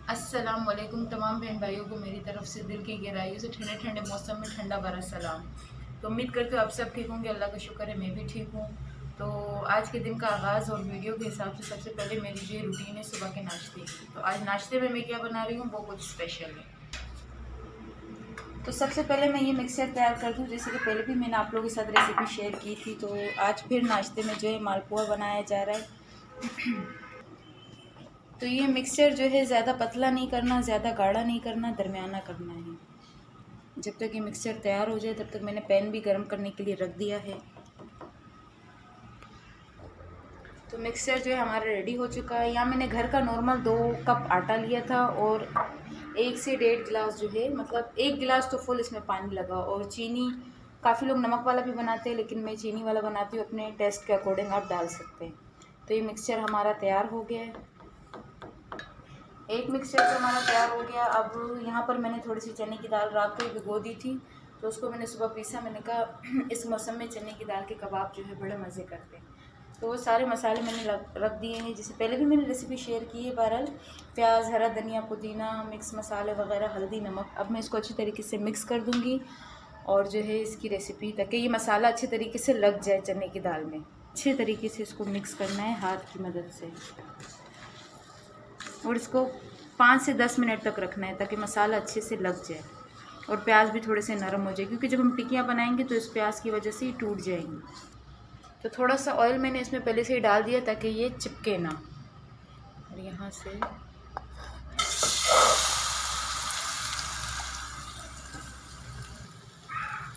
अस्सलाम वालेकुम तमाम बहन भाइयों को मेरी तरफ से दिल की गहराइयों से ठंडे ठंडे मौसम में ठंडा भरा सलाम। तो उम्मीद करती हूँ आप सब ठीक होंगे, अल्लाह का शुक्र है मैं भी ठीक हूँ। तो आज के दिन का आगाज़ और वीडियो के हिसाब से सबसे पहले मेरी जो रूटीन है सुबह के नाश्ते की। तो आज नाश्ते में मैं क्या बना रही हूँ वो कुछ स्पेशल है। तो सबसे पहले मैं ये मिक्सचर तैयार कर दूँ, जैसे कि पहले भी मैंने आप लोगों के साथ रेसिपी शेयर की थी। तो आज फिर नाश्ते में जो है मालपुआ बनाया जा रहा है। तो ये मिक्सचर जो है ज़्यादा पतला नहीं करना, ज़्यादा गाढ़ा नहीं करना, दरमियाना करना है। जब तक ये मिक्सचर तैयार हो जाए तब तक मैंने पैन भी गर्म करने के लिए रख दिया है। तो मिक्सचर जो है हमारा रेडी हो चुका है। यहाँ मैंने घर का नॉर्मल 2 कप आटा लिया था और 1 से 1.5 गिलास जो है, मतलब 1 गिलास तो फुल इसमें पानी लगा। और चीनी, काफ़ी लोग नमक वाला भी बनाते हैं लेकिन मैं चीनी वाला बनाती हूँ, अपने टेस्ट के अकॉर्डिंग आप डाल सकते हैं। तो ये मिक्सचर हमारा तैयार हो गया है। एक मिक्सचर तो हमारा तैयार हो गया। अब यहाँ पर मैंने थोड़ी सी चने की दाल रात को भिगो दी थी, तो उसको मैंने सुबह पीसा। मैंने कहा इस मौसम में चने की दाल के कबाब जो है बड़े मज़े करते हैं। तो वो सारे मसाले मैंने रख दिए हैं, जिसे पहले भी मैंने रेसिपी शेयर की है। बहरहाल प्याज, हरा धनिया, पुदीना, मिक्स मसाले वगैरह, हल्दी, नमक। अब मैं इसको अच्छी तरीके से मिक्स कर दूँगी और जो है इसकी रेसिपी, ताकि ये मसाला अच्छे तरीके से लग जाए चने की दाल में। अच्छे तरीके से इसको मिक्स करना है हाथ की मदद से और इसको 5 से 10 मिनट तक रखना है ताकि मसाला अच्छे से लग जाए और प्याज भी थोड़े से नरम हो जाए, क्योंकि जब हम टिक्कियाँ बनाएंगे तो इस प्याज की वजह से ही टूट जाएंगी। तो थोड़ा सा ऑयल मैंने इसमें पहले से ही डाल दिया ताकि ये चिपके ना। और यहाँ से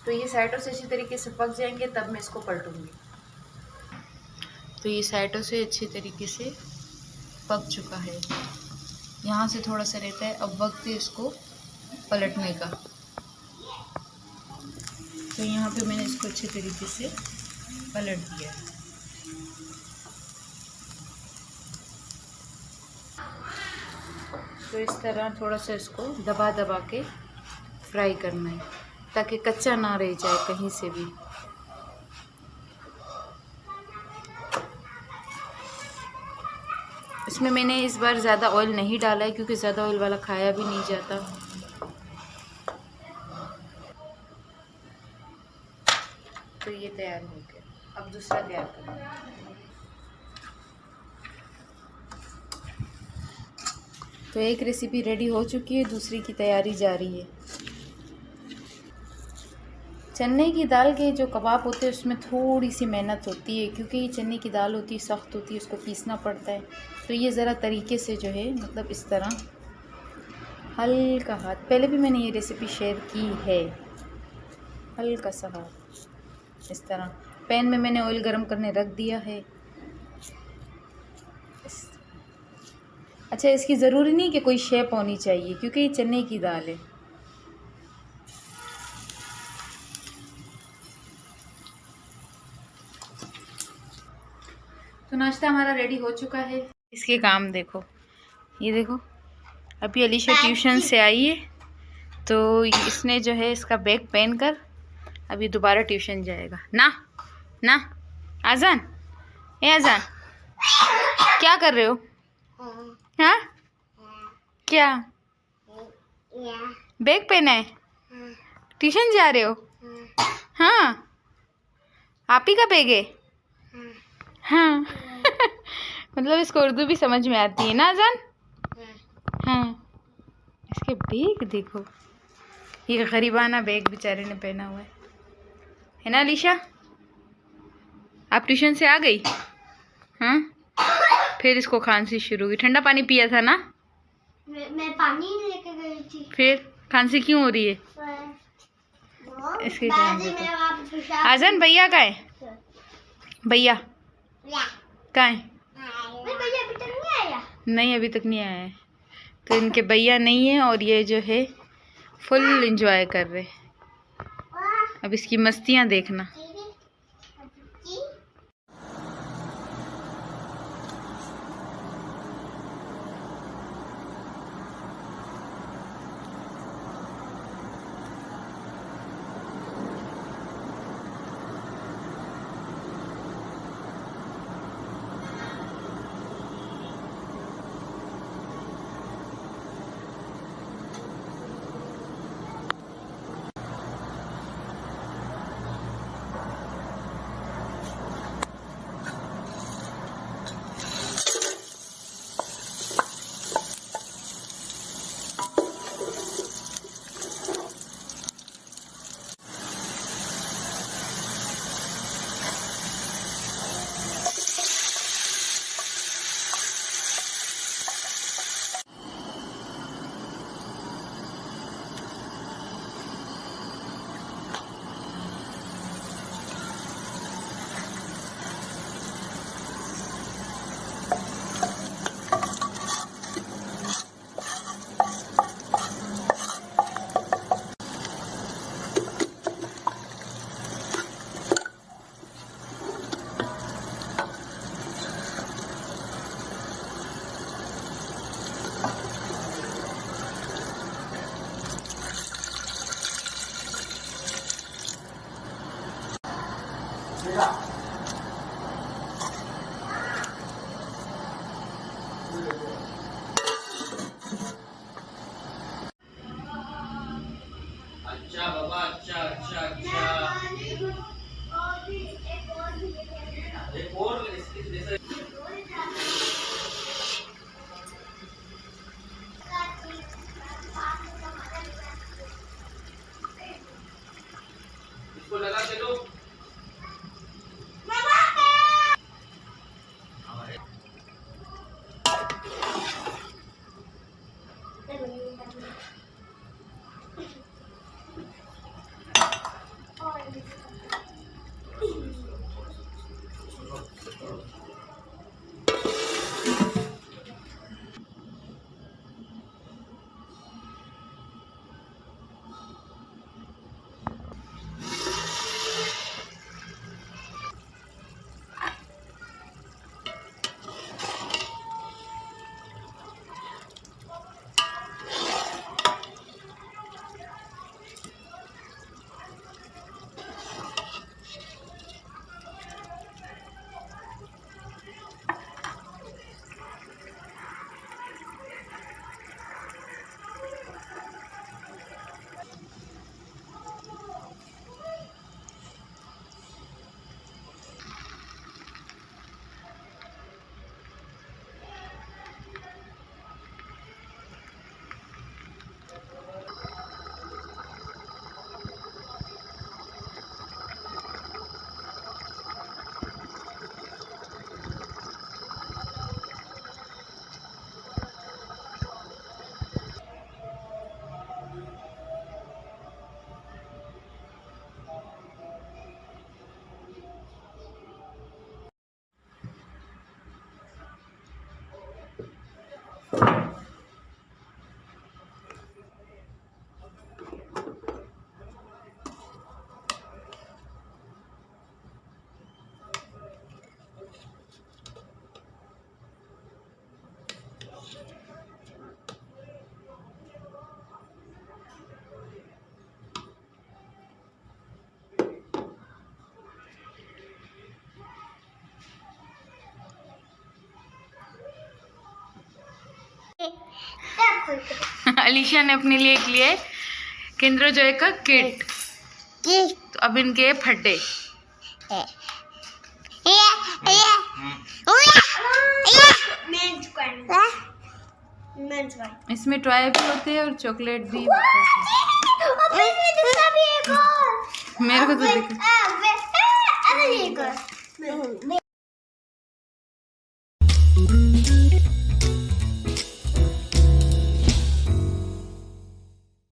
तो ये साइडों से अच्छी तरीके से पक जाएंगे, तब मैं इसको पलटूँगी। तो ये साइडों से अच्छी तरीके से पक चुका है। यहाँ से थोड़ा सा रहता है, अब वक्त है इसको पलटने का। तो यहाँ पे मैंने इसको अच्छे तरीके से पलट दिया। तो इस तरह थोड़ा सा इसको दबा दबा के फ्राई करना है ताकि कच्चा ना रह जाए कहीं से भी। इसमें मैंने इस बार ज़्यादा ऑयल नहीं डाला है क्योंकि ज़्यादा ऑयल वाला खाया भी नहीं जाता। तो ये तैयार हो गया। अब दूसरा तैयार करना है। तो एक रेसिपी रेडी हो चुकी है, दूसरी की तैयारी जारी है। चने की दाल के जो कबाब होते हैं उसमें थोड़ी सी मेहनत होती है, क्योंकि ये चने की दाल होती है, सख्त होती है, उसको पीसना पड़ता है। तो ये ज़रा तरीके से जो है, मतलब इस तरह हल्का हाथ, पहले भी मैंने ये रेसिपी शेयर की है, हल्का सा हाथ इस तरह। पैन में मैंने ऑयल गरम करने रख दिया है। अच्छा, इसकी ज़रूरी नहीं कि कोई शेप होनी चाहिए क्योंकि ये चने की दाल है। तो नाश्ता हमारा रेडी हो चुका है। इसके काम देखो, ये देखो, अभी अलीशा ट्यूशन से आई है तो इसने जो है इसका बैग पहन कर अभी दोबारा ट्यूशन जाएगा। ना ना आजान, ए आजान, क्या कर रहे हो? हाँ, क्या बैग पहना है? ट्यूशन जा रहे हो? हाँ, आप ही का बैग है? हाँ। मतलब इसको उर्दू भी समझ में आती है ना आजान? हाँ। इसके बैग देखो, ये गरीबाना बैग बेचारे ने पहना हुआ है ना अलीशा? आप ट्यूशन से आ गई? हाँ, फिर इसको खांसी शुरू हुई। ठंडा पानी पिया था ना? मैं पानी लेके गई थी। फिर खांसी क्यों हो रही है? इसके आजान भैया का है? भैया कहाँ है? भैया अभी तक नहीं आया। नहीं, अभी तक नहीं आया है। तो इनके भैया नहीं है और ये जो है फुल एंजॉय कर रहे। अब इसकी मस्तियाँ देखना। अच्छा बाबा, अच्छा अच्छा अच्छा। एक और इसके जैसे इसको लगा के लो। अलीशा ने अपने लिए लिया है किंडर जॉय का किट। तो अब इनके फड्डे इसमें टॉय भी होते हैं और चॉकलेट भी होता है। मेरे को तो